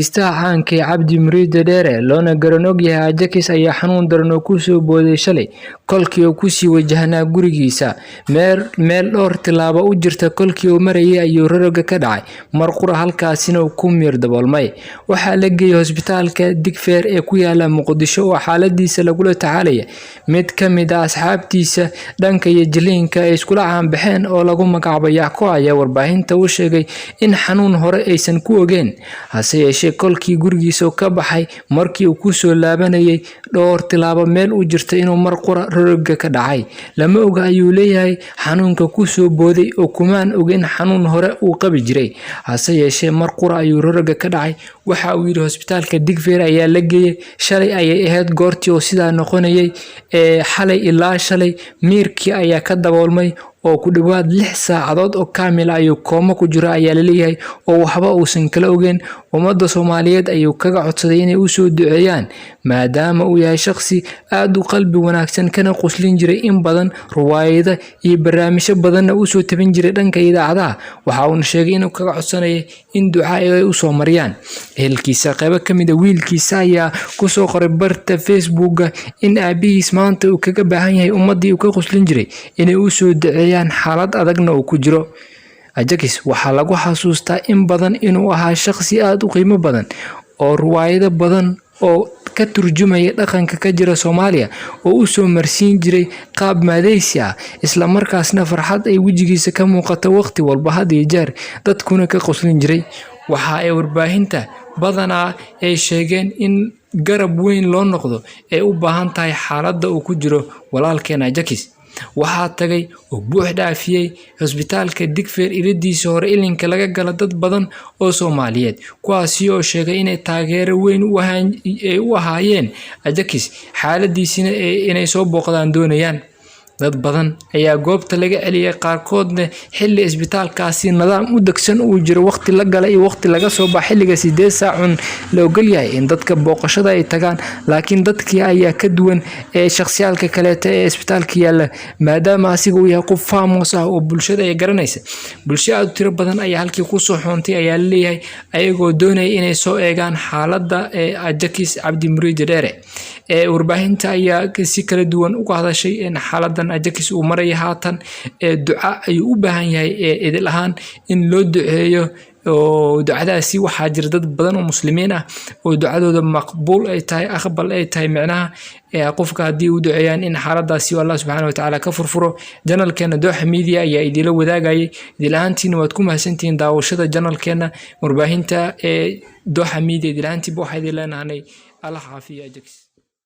Caanka Cabdi Muriide Dheere loona garanog yahay Ajax ayaa xanuun daran oo ku soo booday shalay kolkii uu ku sii wajahnaa gurigiisa meel dhowr tilaabo u jirta kolkii uu marayay ayuu roroga ka dhacay marqura halkaasina uu ku miir daboolmay waxaa la geeyay hospitaalka Digfaar ee ku yaala Muqdisho oo xaaladiisa lagula tacaalay mid ka mid ah asxaabtiisa dhanka iyo jiliinka ay isku caanbaxeen oo lagu magacaabo Yacko ayaa warbaahinta u sheegay in xanuun hore aysan ku ogeen hase yeeshee kolkii gurigiisa ka baxay markii uu ku soo laabanayay dhowr tilaabo meel u jirta inuu marqura roroga ka dhacay lama oga ayuu leeyahay xanuunka ku soo booday oo kumaan ogeen xanuun hore uu qabi jiray hase yeeshee marqura ayuu roroga ka dhacay waxa uu yiri hospitaalka Digfaar ayaa la geeyay shalay ayay ahayd goortii oo sidaa noqonayay xalay ilaa shalay miirkii ayaa ka daboolmay oo ku dhawaad 6 saacadood oo kaamil ayuu kooma ku jira ayaa la leeyahay oo waxba uusan kala ogeen ummadda Soomaaliyeed ayuu kaga codsaday inay u soo duceeyaan maadaama uu yahay shakhsi aad u qalbi wanaagsan kana qoslin jiray in badan riwaayada iyo barnaamijyo badan u soo tabin jiray dhanka idaacadaha waxa uu sheegay inuu kaga codsanayay in duca ay u soo mariyaan ehelkiisa qayb ka mid ah wiilkiisa ayaa ku soo qoray barta Facebook in aabihiis maanta uu kaga baahan yahay ummadii uu ka qoslin jiray inay u soo duceeyaan xaalad adagna uu ku jiro Ajax waxa lagu xasuustaa in badan inuu ahaa shakhsi aad u qiimo badan oo riwaayado badan oo ka turjumaya dhaqanka ka jira Soomaaliya oo u soo marsiin jiray qaab maadaysi ah isla markaasna farxad ay wajigiisa ka muuqato waqti walba had iyo jeer dadkuna ka qoslin jiray waxa ay warbaahinta badanaa ay sheegeen in garab weyn loo noqdo ay u baahan tahay xaaladda uu ku jiro walaalkeen Ajax waxaa tagay oo buux dhaafiyay hospitaalka Digfaar iridiisa hore ilinka laga gala dad badan oo Soomaaliyeed kuwaasi oo sheegay inay taageero weyn u ahaayeen Ajax xaaladiisina inay soo booqdaan doonayaan dad badan ayaa goobta laga celiyay qaarkoodna xilli isbitaalkaasi nidaam u degsan uu jiro waqti la galay iyo waqti laga soo baxay xilliga 8 saac loo galiyay in dadka booqashada ay tagaan laakiin dadkii ayaa ka duwan ee shakhsiyalka kale ee isbitaalka yaala maadaama asigu yahay qof faamos ah oo bulshada ay garanaysa bulshada tiro badan ayaa halkii ku soo xoontay ayaa leeyahay ayagoo doonay inay soo eegaan xaaladda Ajax Cabdi Muriide Dheere warbaahinta ayaa si kala duwan uga hadashay in xaaladdan Ajax uu maray haatan duca ay u baahan yahay idil ahaan in loo duceeyo oo ducadaasi waxa jira dad badan oo muslimiin ah oo ducadooda maqbuul ay tahay aqbal ay tahay macnaha qofka hadii uu duceeyaan in xaaladaasi Allah subhanahu wa ta'ala ka furfuro channelkeena Dooxa Media ayaa idila wadaagayay idil ahaantiin waad ku mahadsantiin daawashada channelkeena warbaahinta Dooxa Media idil ahaantii waxay idin leenahay Allah xaafiyo Ajax